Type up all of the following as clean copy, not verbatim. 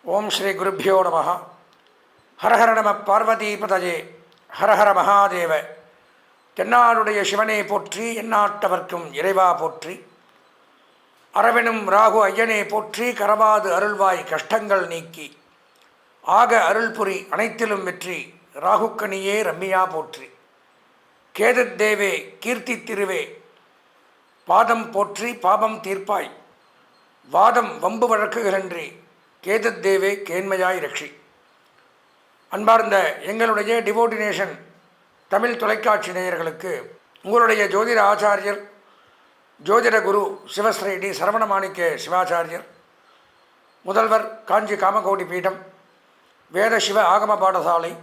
ஓம் ஸ்ரீ குருப்பியோ நம. ஹரஹர நம பார்வதிபதயே. ஹரஹர மகாதேவ. தென்னாடுடைய சிவனை போற்றி, எந்நாட்டவர்க்கும் இறைவா போற்றி. அரவெனும் ராகு ஐயனை போற்றி, கரவாது அருள்வாய் கஷ்டங்கள் நீக்கி ஆக அருள்புரி அனைத்திலும் வெற்றி, ராகுக்கணியே ரம்மியா போற்றி. கேதத்தேவே கீர்த்தி திருவே, பாதம் போற்றி பாபம் தீர்ப்பாய், வாதம் வம்பு வழக்குகளன்றி கேதத்தேவே கேண்மையாய் ரட்சி. அன்பார்ந்த எங்களுடைய டிவோட்டினேஷன் தமிழ் தொலைக்காட்சி நேயர்களுக்கு உங்களுடைய ஜோதிட ஆச்சாரியர் ஜோதிட குரு சிவஸ்ரீ டி சரவணமாணிக்க சிவாச்சாரியர், முதல்வர் காஞ்சி காமகோடி பீடம், வேத சிவ ஆகம பாடசாலை,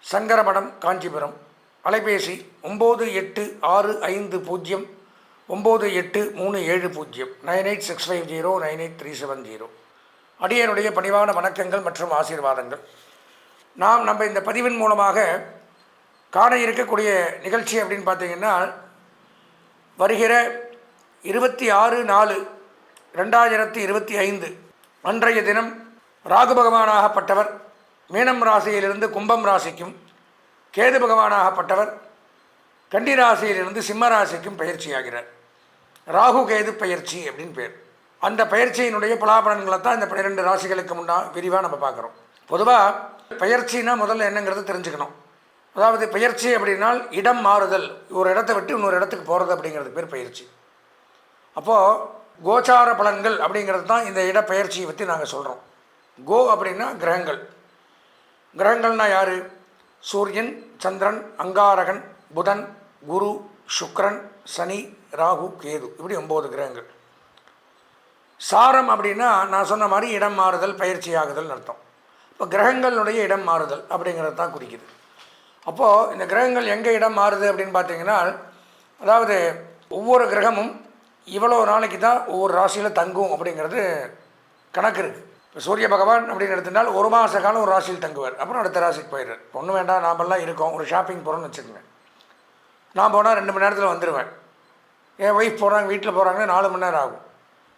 சங்கரமடம், காஞ்சிபுரம். அலைபேசி 9865098370 9865098370. அடியனுடைய பணிவான வணக்கங்கள் மற்றும் ஆசீர்வாதங்கள். நம்ம இந்த பதிவின் மூலமாக காண இருக்கக்கூடிய நிகழ்ச்சி அப்படின்னு பார்த்தீங்கன்னா, வருகிற 26/4/2025 அன்றைய தினம் ராகு பகவானாகப்பட்டவர் மீனம் ராசியிலிருந்து கும்பம் ராசிக்கும், கேது பகவானாகப்பட்டவர் கன்னி ராசியிலிருந்து சிம்ம ராசிக்கும் பயிற்சியாகிறார். ராகு கேது பயிற்சி அப்படின்னு பேர். அந்த பயிற்சியினுடைய பலாபலன்களை தான் இந்த 12 ராசிகளுக்கு விரிவாக நம்ம பார்க்குறோம். பொதுவாக பயிற்சினா முதல்ல என்னங்கிறது தெரிஞ்சுக்கணும். அதாவது பயிற்சி அப்படின்னால் இடம் மாறுதல், ஒரு இடத்த விட்டு இன்னொரு இடத்துக்கு போகிறது அப்படிங்கிறது பேர் பயிற்சி. அப்போது கோச்சார பலன்கள் அப்படிங்கிறது தான் இந்த இடப்பெயர்ச்சியை பற்றி நாங்கள் சொல்கிறோம். கோ அப்படின்னா கிரகங்கள். கிரகங்கள்னால் யார்? சூரியன், சந்திரன், அங்காரகன், புதன், குரு, சுக்கிரன், சனி, ராகு, கேது, இப்படி 9 கிரகங்கள். சாரம் அப்படின்னா நான் சொன்ன மாதிரி இடம் மாறுதல், பயிற்சி ஆகுதல்னு அர்த்தம். இப்போ கிரகங்களுடைய இடம் மாறுதல் அப்படிங்கிறது தான் குறிக்குது. அப்போது இந்த கிரகங்கள் எங்கே இடம் மாறுது அப்படின்னு பார்த்தீங்கன்னா, அதாவது ஒவ்வொரு கிரகமும் இவ்வளோ நாளைக்கு தான் ஒவ்வொரு ராசியில் தங்கும் அப்படிங்கிறது கணக்கு இருக்குது. இப்போ சூரிய பகவான் அப்படின்னு எடுத்துட்டால் 1 மாத காலம் ஒரு ராசியில் தங்குவார், அப்புறம் அடுத்த ராசிக்கு போயிடுறார். ஒன்றும் வேண்டாம், நாமெல்லாம் இருக்கோம், ஒரு ஷாப்பிங் போகிறோன்னு வச்சுக்கோங்க. நான் போனால் 2 மணி நேரத்தில் வந்துடுவேன். என் ஒய்ஃப் போகிறாங்க, வீட்டில் போகிறாங்கன்னா 4 மணி நேரம் ஆகும்.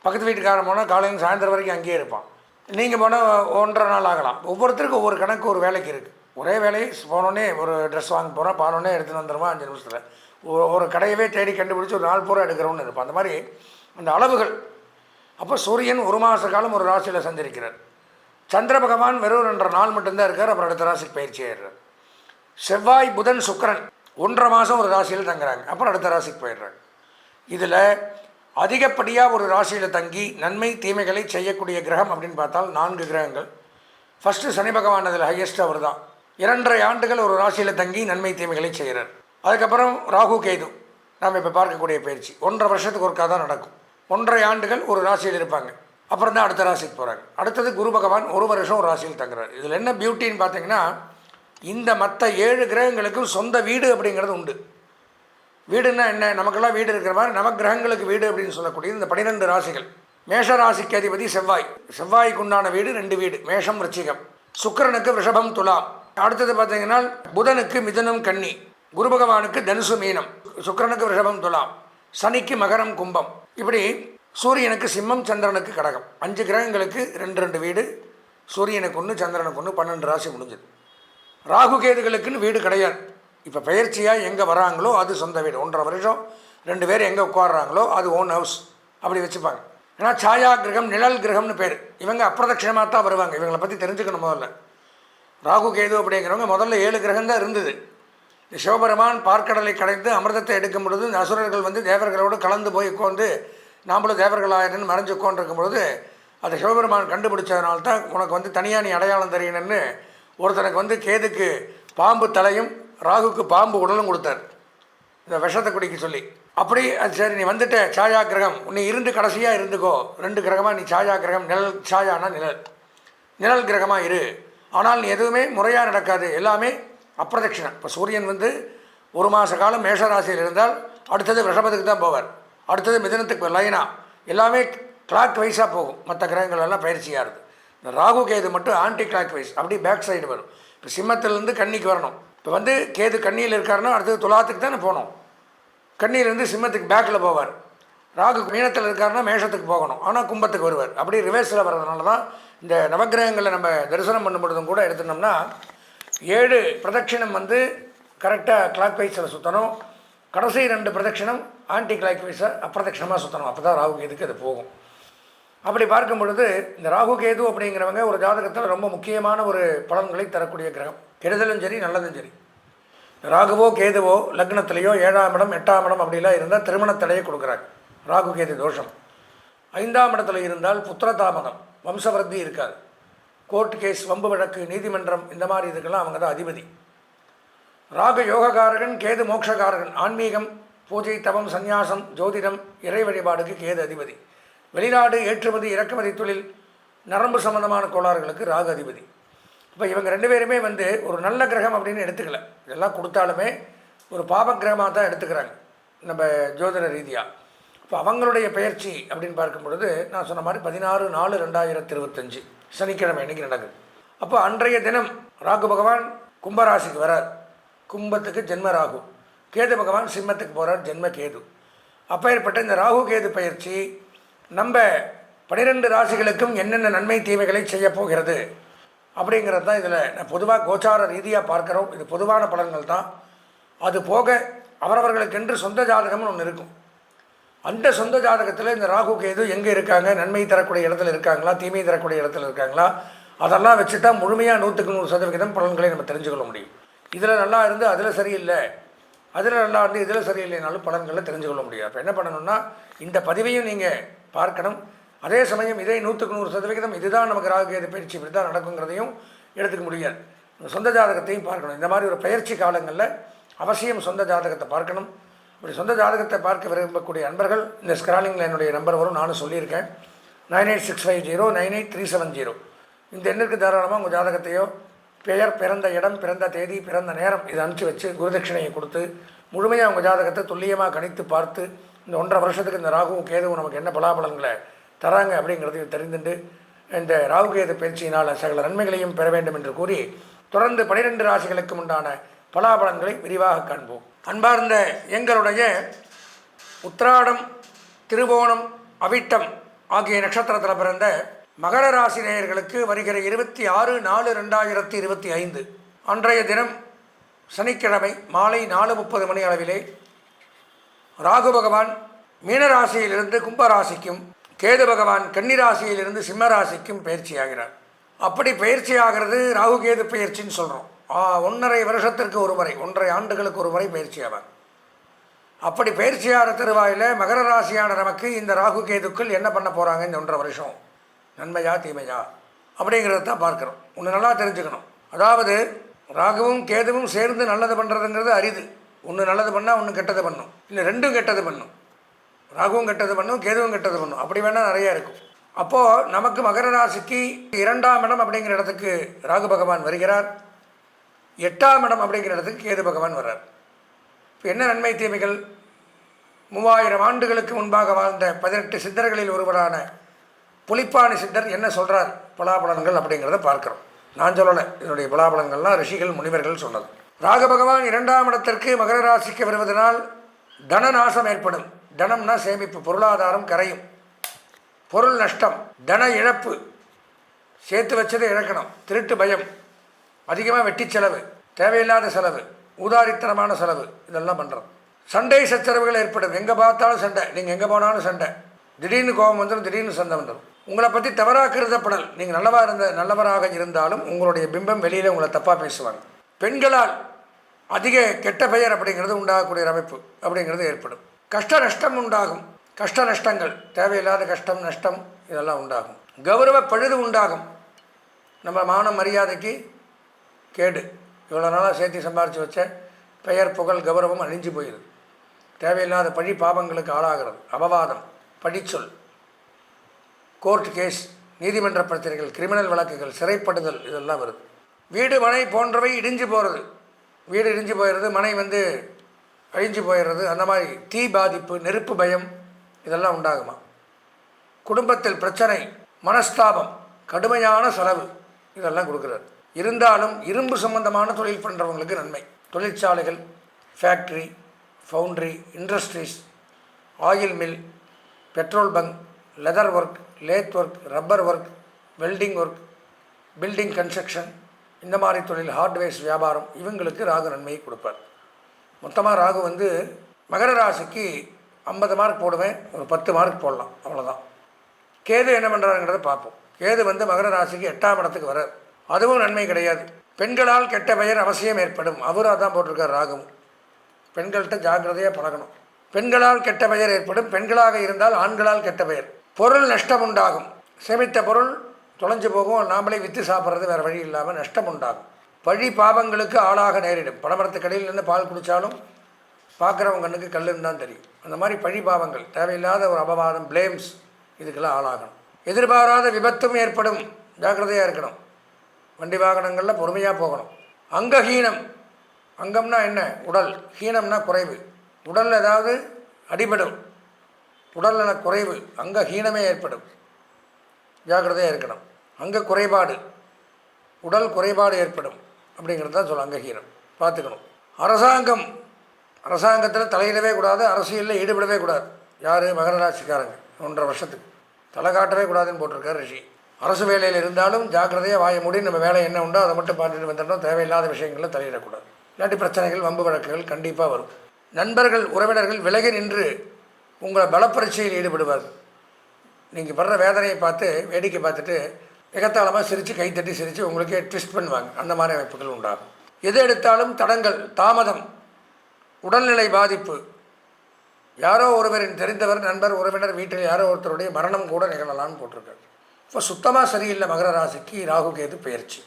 பக்கத்து வீட்டுக்காரன் போனால் காலையில் சாயந்தரம் வரைக்கும் அங்கேயே இருப்பான். நீங்கள் போனால் 1.5 நாள் ஆகலாம். ஒவ்வொருத்தருக்கும் ஒவ்வொரு கணக்கு, ஒரு வேலைக்கு இருக்குது. ஒரே வேலையை போனோடனே ஒரு ட்ரெஸ் வாங்க போகிறோம், பானோடனே எடுத்துகிட்டு வந்துடுவோம் 5 நிமிஷத்தில். ஒரு கடையவே தேடி கண்டுபிடிச்சி ஒரு 4 பூரா எடுக்கிறோன்னு இருப்பான். அந்த மாதிரி அந்த அளவுகள். அப்போ சூரியன் 1 மாத காலம் ஒரு ராசியில் சஞ்சரிக்கிறார். சந்திர பகவான் வெறும் 2.5 நாள் மட்டும்தான் இருக்கார், அப்புறம் அடுத்த ராசிக்கு பயிற்சி ஆயிடுறார். செவ்வாய், புதன், சுக்கிரன் 1.5 மாதம் ஒரு ராசியில் தங்குறாங்க, அப்புறம் அடுத்த ராசிக்கு போயிடுறாங்க. இதில் அதிகப்படியாக ஒரு ராசியில் தங்கி நன்மை தீமைகளை செய்யக்கூடிய கிரகம் அப்படின்னு பார்த்தால் 4 கிரகங்கள். ஃபஸ்ட்டு சனி பகவான், அதில் ஹையஸ்ட் அவர் தான். 2.5 ஆண்டுகள் ஒரு ராசியில் தங்கி நன்மை தீமைகளை செய்கிறார். அதுக்கப்புறம் ராகு கேது நாம் இப்போ பார்க்கக்கூடிய பயிற்சி 1.5 வருஷத்துக்கு ஒருக்கா தான் நடக்கும். 1.5 ஆண்டுகள் ஒரு ராசியில் இருப்பாங்க, அப்புறம் தான் அடுத்த ராசிக்கு போகிறாங்க. அடுத்தது குரு பகவான் 1 வருஷம் ஒரு ராசியில் தங்குறார். இதில் என்ன பியூட்டின்னு பார்த்தீங்கன்னா, இந்த மற்ற 7 கிரகங்களுக்கும் சொந்த வீடு அப்படிங்கிறது உண்டு. வீடுன்னா என்ன? நமக்கெல்லாம் வீடு இருக்கிற மாதிரி நவகிரகங்களுக்கு வீடு அப்படின்னு சொல்லக்கூடிய இந்த 12 ராசிகள். மேஷ ராசிக்கு அதிபதி செவ்வாய். செவ்வாய்க்கு உண்டான வீடு 2 வீடு, மேஷம், ரிச்சிகம். சுக்கிரனுக்கு ரிஷபம், துலாம். அடுத்தது பார்த்தீங்கன்னா புதனுக்கு மிதுனம், கன்னி. குரு பகவானுக்கு தனுசு, மீனம். சுக்கிரனுக்கு ரிஷபம், துலாம். சனிக்கு மகரம், கும்பம். இப்படி சூரியனுக்கு சிம்மம், சந்திரனுக்கு கடகம். 5 கிரகங்களுக்கு 2 வீடு. சூரியனுக்கு 1, சந்திரனுக்கு 1, 12 ராசி முடிஞ்சது. ராகு கேதுகளுக்குன்னு வீடு கிடையாது. இப்போ பயிற்சியாக எங்கே வராங்களோ அது சொந்த வீடு. 1.5 வருஷம் 2 பேர் எங்கே உட்காடுறாங்களோ அது ஓன் ஹவுஸ், அப்படி வச்சுப்பாங்க. ஏன்னா சாயா கிரகம், நிழல் கிரகம்னு பேர். இவங்க அப்பிரதட்சிணமாக தான் வருவாங்க. இவங்களை பற்றி தெரிஞ்சுக்கணும். முதல்ல ராகு கேது அப்படிங்கிறவங்க முதல்ல 7 கிரகம் தான் இருந்தது. சிவபெருமான் பார்க்கடலை கடைந்து அமிர்தத்தை எடுக்கும் பொழுது இந்த அசுரர்கள் வந்து தேவர்களோடு கலந்து போய் உட்காந்து நாமளும் தேவர்களாயிரன்னு மறைஞ்சு உட்காந்துருக்கும் பொழுது அதை சிவபெருமான் கண்டுபிடிச்சதுனால தான் உனக்கு வந்து தனியாக நீ அடையாளம் தெரியணும்னு ஒருத்தனுக்கு வந்து கேதுக்கு பாம்பு தலையும் ராகுக்கு பாம்பு உடலும் கொடுத்தார், இந்த விஷத்தை குடிக்க சொல்லி. அப்படி அது சரி, நீ வந்துட்ட சாயா கிரகம், நீ இருந்து கடைசியாக இருந்துக்கோ. 2 கிரகமாக நீ சாயா கிரகம், நிழல். சாயானா நிழல், நிழல் கிரகமாக இரு. ஆனால் நீ எதுவுமே முறையாக நடக்காது, எல்லாமே அப்பிரதட்சிணம். இப்போ சூரியன் வந்து 1 மாத காலம் மேஷராசியில் இருந்தால் அடுத்தது ரிஷபத்துக்கு தான் போவார், அடுத்தது மிதனத்துக்கு லைனா, எல்லாமே கிளாக் வைஸாக போகும். மற்ற கிரகங்கள் எல்லாம் பயிற்சியாக இருக்குது. இந்த ராகு கேது மட்டும் ஆன்டி கிளாக் வைஸ், அப்படி பேக் சைடு வரும். இப்போ சிம்மத்திலேருந்து கன்னிக்கு வரணும். இப்போ வந்து கேது கன்னியில் இருக்காருன்னா அடுத்தது துலாத்துக்கு தானே போகணும். கன்னியிலேருந்து சிம்மத்துக்கு பேக்கில் போவார். ராகு மீனத்தில் இருக்காருன்னா மேஷத்துக்கு போகணும், ஆனால் கும்பத்துக்கு வருவார். அப்படி ரிவர்ஸில் வர்றதுனால தான் இந்த நவக்கிரகங்களை நம்ம தரிசனம் பண்ணும் பொழுதும் கூட எடுத்துனோம்னா 7 பிரதட்சிணம் வந்து கரெக்டாக கிளாக் வைஸில் சுற்றணும். கடைசி 2 பிரதட்சிணம் ஆன்டி கிளாக் வைஸை அப்பிரதட்சிணமாக சுற்றணும். அப்போ தான் ராகு கேதுக்கு அது போகும். அப்படி பார்க்கும் பொழுது இந்த ராகு கேது அப்படிங்கிறவங்க ஒரு ஜாதகத்தில் ரொம்ப முக்கியமான ஒரு பலன்களை தரக்கூடிய கிரகம். கெடுதலும் சரி நல்லதும் சரி. ராகுவோ கேதுவோ லக்னத்திலேயோ 7ஆம் இடம் 8ஆம் இடம் அப்படிலாம் இருந்தால் திருமணத்தடையை கொடுக்குறாங்க. ராகு கேது தோஷம். 5ஆம் இடத்துல இருந்தால் புத்திர தாமதம், வம்சவருத்தி இருக்காது. கோர்ட் கேஸ், வம்பு வழக்கு, நீதிமன்றம், இந்த மாதிரி இதுக்கெல்லாம் அவங்க தான் அதிபதி. ராகு யோகக்காரகன், கேது மோட்சக்காரகன். ஆன்மீகம், பூஜை, தவம், சந்நியாசம், ஜோதிடம், இறை வழிபாடுக்கு கேது அதிபதி. வெளிநாடு, ஏற்றுமதி, இறக்குமதி தொழில், நரம்பு சம்பந்தமான கோளாறுகளுக்கு ராகு அதிபதி. இப்போ இவங்க 2 பேருமே வந்து ஒரு நல்ல கிரகம் அப்படின்னு எடுத்துக்கல. இதெல்லாம் கொடுத்தாலுமே ஒரு பாப கிரகமாக தான் எடுத்துக்கிறாங்க நம்ம ஜோதிட ரீதியாக. இப்போ அவங்களுடைய பயிற்சி அப்படின்னு பார்க்கும் பொழுது நான் சொன்ன மாதிரி 16/4/2025 சனிக்கிழமை இன்றைக்கி நடக்குது. அப்போ அன்றைய தினம் ராகு பகவான் கும்பராசிக்கு வரார். கும்பத்துக்கு ஜென்ம ராகு. கேது பகவான் சிம்மத்துக்கு போகிறார், ஜென்ம கேது. அப்பேற்பட்ட இந்த ராகு கேது பயிற்சி நம்ம 12 ராசிகளுக்கும் என்னென்ன நன்மை தீமைகளை செய்ய போகிறது அப்படிங்கிறது தான் இதில் நான் பொதுவாக கோச்சார ரீதியாக பார்க்குறோம். இது பொதுவான பலன்கள் தான். அது போக அவரவர்களுக்கென்று சொந்த ஜாதகம்னு ஒன்று இருக்கும். அந்த சொந்த ஜாதகத்தில் இந்த ராகு கேது எங்கே இருக்காங்க, நன்மை தரக்கூடிய இடத்துல இருக்காங்களா, தீமை தரக்கூடிய இடத்துல இருக்காங்களா, அதெல்லாம் வச்சு தான் முழுமையாக 100% பலன்களை நம்ம தெரிஞ்சுக்கொள்ள முடியும். இதில் நல்லா இருந்து அதில் சரியில்லை, அதில் நல்லா இருந்து இதில் சரியில்லைனாலும் பலன்களை தெரிஞ்சுக்கொள்ள முடியாது. அப்போ என்ன பண்ணணும்னா இந்த பதிவையும் நீங்கள் பார்க்கணும். அதே சமயம் இதை 100% இதுதான் நமக்கு ராகு கேது பயிற்சி இப்படி தான் நடக்குங்கிறதையும் எடுத்துக்க முடியாது. சொந்த ஜாதகத்தையும் பார்க்கணும். இந்த மாதிரி ஒரு பயிற்சி காலங்களில் அவசியம் சொந்த ஜாதகத்தை பார்க்கணும். இப்படி சொந்த ஜாதகத்தை பார்க்க விரும்பக்கூடிய அன்பர்கள் இந்த ஸ்க்ராலிங்கில் என்னுடைய நம்பர் வரும், நானும் சொல்லியிருக்கேன். 9865098370. இந்த எண்ணிற்கு தாராளமாக உங்கள் ஜாதகத்தையோ பெயர், பிறந்த இடம், பிறந்த தேதி, பிறந்த நேரம் இதை அனுப்பிச்சி வச்சு குருதட்சிணையை கொடுத்து முழுமையாக உங்கள் ஜாதகத்தை துல்லியமாக கணித்து பார்த்து இந்த 1.5 வருஷத்துக்கு இந்த ராகுவும் கேதுவும் நமக்கு என்ன பலாபலன்களை தராங்க அப்படிங்கிறதையும் தெரிந்துட்டு இந்த ராகு கேது பயிற்சியினால் சகல நன்மைகளையும் பெற வேண்டும் என்று கூறி தொடர்ந்து 12 ராசிகளுக்கும் உண்டான பலாபலன்களை விரிவாக காண்போம். அன்பார்ந்த எங்களுடைய உத்திராடம், திருவோணம், அவிட்டம் ஆகிய நட்சத்திரத்தில் பிறந்த மகர ராசி நேயர்களுக்கு வருகிற 26/4/2025 அன்றைய தினம் சனிக்கிழமை மாலை 4:30 மணி அளவிலே ராகு பகவான் மீனராசியிலிருந்து கும்பராசிக்கும், கேது பகவான் கன்னிராசியிலிருந்து சிம்மராசிக்கும் பயிற்சியாகிறார். அப்படி பயிற்சியாகிறது ராகு கேது பயிற்சின்னு சொல்கிறோம். 1.5 வருஷத்திற்கு ஒரு முறை, 1.5 ஆண்டுகளுக்கு ஒரு முறை பயிற்சியாவார். அப்படி பயிற்சியாகிற தருவாயில் மகர ராசியான நமக்கு இந்த ராகு கேதுக்கள் என்ன பண்ண போகிறாங்க இந்த 1.5 வருஷம், நன்மையா தீமையா அப்படிங்கிறத தான் பார்க்குறோம். ஒன்று நல்லா தெரிஞ்சுக்கணும். அதாவது ராகுவும் கேதுவும் சேர்ந்து நல்லது பண்ணுறதுங்கிறது அரிது. ஒன்று நல்லது பண்ணால் ஒன்று கெட்டது பண்ணும், இல்லை 2ம் கெட்டது பண்ணும். ராகுவும் கெட்டது பண்ணும், கேதுவும் கெட்டது பண்ணும். அப்படி வேணால் நிறையா இருக்கும். அப்போது நமக்கு மகர ராசிக்கு 2ஆம் இடம் அப்படிங்கிற இடத்துக்கு ராகு பகவான் வருகிறார். 8ஆம் இடம் அப்படிங்கிற இடத்துக்கு கேது பகவான் வர்றார். இப்போ என்ன நன்மை தீமைகள்? 3000 ஆண்டுகளுக்கு முன்பாக வாழ்ந்த 18 சித்தர்களில் ஒருவரான புலிப்பாணி சித்தர் என்ன சொல்கிறார் பலாபலன்கள் அப்படிங்கிறத பார்க்குறோம். நான் சொல்லலை, இதனுடைய பலாபலன்கள்லாம் ரிஷிகள் முனிவர்கள் சொன்னது. ராகு பகவான் 2ஆம் இடத்திற்கு மகர ராசிக்கு வருவதனால் தன நாசம் ஏற்படும். தனம்னா சேமிப்பு, பொருளாதாரம் கரையும், பொருள் நஷ்டம், தன இழப்பு, சேர்த்து வச்சதை இழக்கணும், திருட்டு பயம், அதிகமாக வெட்டி செலவு, தேவையில்லாத செலவு, ஊதாரித்தனமான செலவு, இதெல்லாம் பண்ணுறோம். சண்டை சச்சரவுகள் ஏற்படும். எங்கே பார்த்தாலும் சண்டை, நீங்கள் எங்கே போனாலும் சண்டை, திடீர்னு கோபம் வந்துடும், திடீர்னு சண்டை வந்துடும். உங்களை பற்றி தவறாக கருதப்படல். நீங்கள் நல்லவராக இருந்தாலும் உங்களுடைய பிம்பம் வெளியில் உங்களை தப்பாக பேசுவாங்க. பெண்களால் அதிக கெட்ட பெயர் அப்படிங்கிறது உண்டாகக்கூடிய அமைப்பு அப்படிங்கிறது ஏற்படும். கஷ்ட நஷ்டம் உண்டாகும். கஷ்ட நஷ்டங்கள், தேவையில்லாத கஷ்டம் நஷ்டம் இதெல்லாம் உண்டாகும். கௌரவ பழுது உண்டாகும். நம்ம மான மரியாதைக்கு கேடு. இவ்வளோ நாளாக சேர்த்து சம்பாரித்து வச்ச பெயர், புகழ், கௌரவம் அழிஞ்சு போயிடுது. தேவையில்லாத பழி பாவங்களுக்கு ஆளாகிறது. அபவாதம், படிச்சொல், கோர்ட் கேஸ், நீதிமன்ற பிரச்சனைகள், கிரிமினல் வழக்குகள், சிறைப்படுதல் இதெல்லாம் வருது. வீடு மனை போன்றவை இடிஞ்சு போகிறது. வீடு இடிஞ்சு போயிடுறது, மனை அழிஞ்சு போயிடுறது. அந்த மாதிரி தீ பாதிப்பு, நெருப்பு பயம் இதெல்லாம் உண்டாகுமா. குடும்பத்தில் பிரச்சனை, மனஸ்தாபம், கடுமையான செலவு இதெல்லாம் கொடுக்குறாரு. இருந்தாலும் இரும்பு சம்பந்தமான தொழில் பண்ணுறவங்களுக்கு நன்மை. தொழிற்சாலைகள், factory, foundry, industries, oil mill, petrol bunk, leather work, lathe work, rubber work, welding work, building construction, இந்த மாதிரி தொழில், ஹார்ட்வேர்ஸ் வியாபாரம், இவங்களுக்கு ராகு நன்மையை கொடுப்பார். மொத்தமாக ராகு வந்து மகர ராசிக்கு 50 மார்க் போடுவேன், ஒரு 10 மார்க் போடலாம், அவ்வளோதான். கேது என்ன பண்ணுறாங்கிறத பார்ப்போம். கேது வந்து மகர ராசிக்கு 8ஆம் இடத்துக்கு வர, அதுவும் நன்மை கிடையாது. பெண்களால் கெட்ட பெயர் அவசியம் ஏற்படும், அவரும் அதான் போட்டிருக்கார் ராகவும். பெண்கள்கிட்ட ஜாக்கிரதையாக பழகணும். பெண்களால் கெட்ட பெயர் ஏற்படும், பெண்களாக இருந்தால் ஆண்களால் கெட்ட பெயர். பொருள் நஷ்டம் உண்டாகும், சேமித்த பொருள் தொலைஞ்சு போகும், நாமளே விற்று சாப்பிட்றது வேறு வழி இல்லாமல் நஷ்டம் உண்டாகும். பழி பாவங்களுக்கு ஆளாக நேரிடும். படமரத்து கடையில் நின்று பால் குடித்தாலும் பார்க்குறவங்க கண்ணுக்கு கல்லுன்னு தான் தெரியும். அந்த மாதிரி பழி பாவங்கள், தேவையில்லாத ஒரு அபவாதம், பிளேம்ஸ், இதுக்கெல்லாம் ஆளாகணும். எதிர்பாராத விபத்தும் ஏற்படும், ஜாக்கிரதையாக இருக்கணும். வண்டி வாகனங்களில் பொறுமையாக போகணும். அங்கஹீனம், அங்கம்னா என்ன? உடல். ஹீனம்னா குறைவு. உடலில் ஏதாவது அடிபடும், உடல்நல குறைவு, அங்கஹீனமே ஏற்படும், ஜாக்கிரதையாக இருக்கணும். அங்க குறைபாடு, உடல் குறைபாடு ஏற்படும் அப்படிங்கிறது தான் சொல்ல அங்கஹீனம், பார்த்துக்கணும். அரசாங்கம், அரசாங்கத்தில் தலையிடவே கூடாது, அரசியலில் ஈடுபடவே கூடாது. யார்? மகர ராசிக்காரங்க. 1.5 வருஷத்துக்கு தலை காட்டவே கூடாதுன்னு போட்டிருக்கார் ரிஷி. அரசு வேலையில் இருந்தாலும் ஜாக்கிரதையாக வாய மூடி நம்ம வேலை என்ன உண்டோ அதை மட்டும் பார்த்துட்டு வந்துடணும். தேவையில்லாத விஷயங்களில் தலையிடக்கூடாது. இல்லாட்டி பிரச்சனைகள், வம்பு வழக்குகள் கண்டிப்பாக வரும். நண்பர்கள், உறவினர்கள் விலகி நின்று உங்களை பலப்பரீட்சையில் ஈடுபடுவார்கள். நீங்கள் படுற வேதனையை பார்த்து வேடிக்கை பார்த்துட்டு எகத்தாளமாக சிரித்து கைத்தட்டி சிரித்து உங்களுக்கே ட்விஸ்ட் பண்ணுவாங்க. அந்த மாதிரி அமைப்புகள் உண்டாகும். எது எடுத்தாலும் தடங்கள், தாமதம், உடல்நிலை பாதிப்பு. யாரோ ஒருவரின் தெரிந்தவர், நண்பர், உறவினர் வீட்டில் யாரோ ஒருத்தருடைய மரணம் கூட நிகழலான்னு போட்டிருக்காரு. இப்போ சுத்தமாக சரியில்லை மகர ராசிக்கு ராகு கேது பெயர்ச்சி.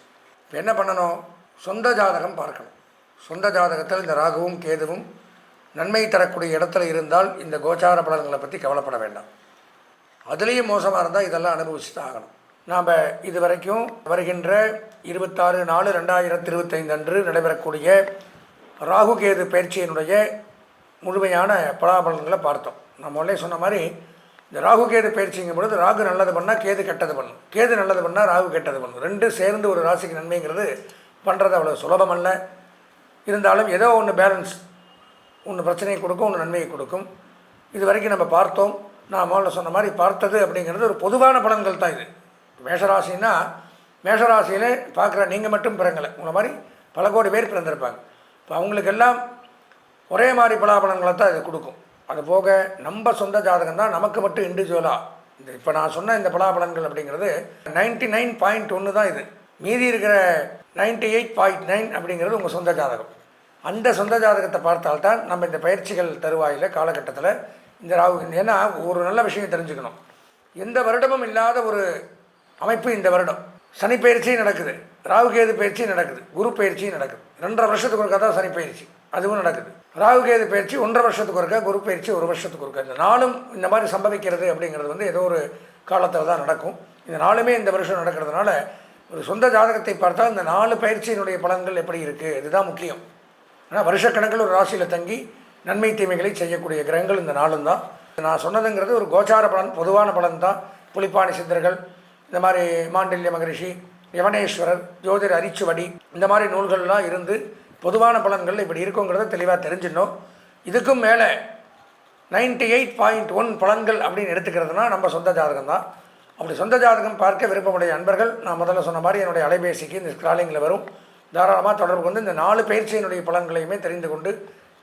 இப்போ என்ன பண்ணணும்? சொந்த ஜாதகம் பார்க்கணும். சொந்த ஜாதகத்தில் இந்த ராகுவும் கேதுவும் நன்மை தரக்கூடிய இடத்துல இருந்தால் இந்த கோச்சார பலன்களை பற்றி கவலைப்பட வேண்டாம். அதுலேயும் மோசமாக இருந்தால் இதெல்லாம் அனுபவிச்சு தான் ஆகணும். நாம் இது வரைக்கும் வருகின்ற 26/4/2025 அன்று நடைபெறக்கூடிய ராகு கேது பயிற்சியினுடைய முழுமையான பலாபலன்களை பார்த்தோம். நான் முதல்ல சொன்ன மாதிரி இந்த ராகு கேது பயிற்சிங்கும் பொழுது ராகு நல்லது பண்ணால் கேது கெட்டது பண்ணும், கேது நல்லது பண்ணால் ராகு கெட்டது பண்ணும். ரெண்டும் சேர்ந்து ஒரு ராசிக்கு நன்மைங்கிறது பண்ணுறது அவ்வளோ சுலபம் அல்ல. இருந்தாலும் ஏதோ ஒன்று பேலன்ஸ், ஒன்று பிரச்சனையை கொடுக்கும், ஒன்று நன்மையை கொடுக்கும். இது வரைக்கும் நம்ம பார்த்தோம். நான் முதல்ல சொன்ன மாதிரி பார்த்தது அப்படிங்கிறது ஒரு பொதுவான பலன்கள் தான். இது மேஷராசின்னா மேஷராசியில் பார்க்குற நீங்கள் மட்டும் பிறங்கலை, உங்களை மாதிரி பல கோடி பேர் பிறந்திருப்பாங்க. இப்போ அவங்களுக்கெல்லாம் ஒரே மாதிரி பலாபலன்களை தான் இது கொடுக்கும். அது போக நம்ம சொந்த ஜாதகம் தான் நமக்கு மட்டும் இண்டிவிஜுவலாக இந்த இப்போ நான் சொன்ன இந்த பலாபலன்கள் அப்படிங்கிறது 99.1 தான். இது மீதி இருக்கிற 98.9 அப்படிங்கிறது உங்கள் சொந்த ஜாதகம். அந்த சொந்த ஜாதகத்தை பார்த்தால்தான் நம்ம இந்த பயிற்சிகள் தருவாயில் காலகட்டத்தில் இந்த ராகு. ஏன்னா ஒரு நல்ல விஷயம் தெரிஞ்சுக்கணும், எந்த வருடமும் இல்லாத ஒரு அமைப்பு இந்த வருடம். சனி பயிற்சியும் நடக்குது, ராகு கேது பயிற்சியும் நடக்குது, குரு பயிற்சியும் நடக்குது. 2.5 வருஷத்துக்கு ஒருக்கா தான் சனி பயிற்சி, அதுவும் நடக்குது. ராகு கேது பயிற்சி 1.5 வருஷத்துக்கு ஒருக்கா, குரு பயிற்சி 1 வருஷத்துக்கு ஒருக்கா. இந்த நாளும் இந்த மாதிரி சம்பவிக்கிறது அப்படிங்கிறது வந்து ஏதோ ஒரு காலத்தில் தான் நடக்கும். இந்த நாளுமே இந்த வருஷம் நடக்கிறதுனால ஒரு சொந்த ஜாதகத்தை பார்த்தால் இந்த 4 பயிற்சியினுடைய பலன்கள் எப்படி இருக்குது, இதுதான் முக்கியம். ஆனால் வருஷக்கணக்கில் ஒரு ராசியில் தங்கி நன்மை தீமைகளை செய்யக்கூடிய கிரகங்கள் இந்த நாளும் தான். நான் சொன்னதுங்கிறது ஒரு கோச்சார பலன், பொதுவான பலன் தான். புலிப்பாணி சித்தர்கள், இந்த மாதிரி மாண்டல்ய மகரிஷி, யவனேஸ்வரர், ஜோதிட அரிச்சுவடி, இந்த மாதிரி நூல்கள்லாம் இருந்து பொதுவான பலன்கள் இப்படி இருக்குங்கிறத தெளிவாக தெரிஞ்சிடணும். இதுக்கும் மேலே 98.1 பலன்கள் அப்படின்னு எடுத்துக்கிறதுனா நம்ம சொந்த ஜாதகம் தான். அப்படி சொந்த ஜாதகம் பார்க்க விருப்பமுடைய அன்பர்கள், நான் முதல்ல சொன்ன மாதிரி என்னுடைய அலைபேசிக்கு இந்த ஸ்க்ராலிங்கில் வரும், தாராளமாக தொடர்பு கொண்டு இந்த 4 பயிற்சியினுடைய பலன்களையுமே தெரிந்து கொண்டு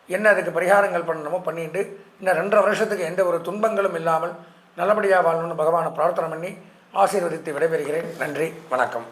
என்ன அதுக்கு பரிகாரங்கள் பண்ணணுமோ பண்ணிட்டு இன்னும் 2.5 வருஷத்துக்கு எந்த ஒரு துன்பங்களும் இல்லாமல் நல்லபடியாக வாழணும்னு பகவானை பிரார்த்தனை பண்ணி ஆசீர்வதித்து விடைபெறுகிறேன். நன்றி, வணக்கம்.